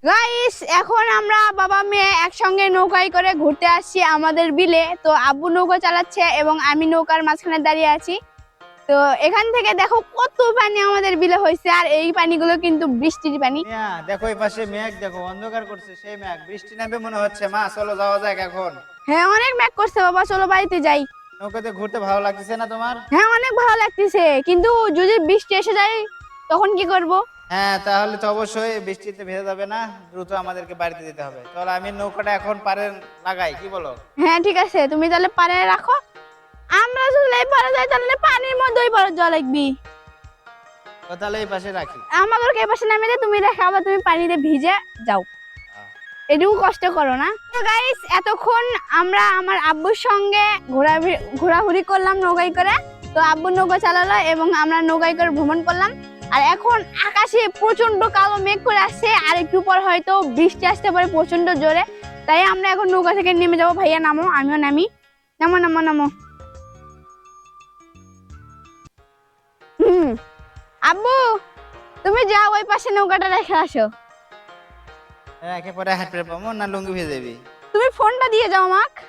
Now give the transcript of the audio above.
Guys, এখন আমরা বাবা মেয়ে একসঙ্গে নৌকায় করে ঘুরতে আসছি আমাদের বিলে। তো আব্বু নৌকা চালাচ্ছে এবং আমি নৌকার মাঝখানে দাঁড়িয়ে আছি। তো এখান থেকে দেখো কত পানি আমাদের বিলে হয়েছে, আর এই পানিগুলো কিন্তু বৃষ্টির পানি। মিয়া দেখো এই পাশে মেঘ, দেখো অন্ধকার করছে, সেই মেঘ বৃষ্টি নামবে মনে হচ্ছে। মা চলো যাওয়া যাক এখন। হ্যাঁ, অনেক মেঘ করছে বাবা, চলো বাড়িতে যাই। নৌকাতে ঘুরতে ভালো লাগতেছে না তোমার? হ্যাঁ, অনেক ভালো লাগতেছে, কিন্তু যদি বৃষ্টি এসে যায় তখন কি করব? হ্যাঁ, তাহলে তো অবশ্যই বৃষ্টিতে ভেজে যাবে না, দ্রুত আমাদেরকে বাড়িতে যেতে হবে। তাহলে আমি নৌকাটা এখন পারে লাগাই, কি বলো? হ্যাঁ ঠিক আছে, তুমি তাহলে পারে রাখো। আমরা যদি এই পারে যাই তাহলে পানির মধ্যেই পড়ে জল লাগবি। তো তাহলে এই পাশে রাখি। আমাদেরকে এই পাশে নামিয়ে দিয়ে তুমি রেখে আবার তুমি পানিতে ভিজে যাও, এটুকু কষ্ট করো না। তো গাইস, এতক্ষণ আমরা আমার আব্বুর সঙ্গে ঘোরাঘুরি করলাম নৌকায় করে। তো আব্বু নৌকা চালালো এবং আমরা নৌকায় করে ভ্রমণ করলাম। আর এখন আকাশে প্রচন্ড কালো মেঘ করে আসছে, আর একটু পর হয়তো বৃষ্টি আসতে পারে প্রচন্ড জোরে। তাই আমরা এখন নৌকা থেকে নেমে যাবো। ভাইয়া নামো, আমিও নামি। নামো নামো নামো। হুম, আব্বু তুমি যাও, ওই পাশে নৌকাটা রেখে আসো। রেখে পরে হাঁটতে পাবো না, লুঙ্গি ভিজে যাবি? তুমি ফোনটা দিয়ে যাও আমাকে।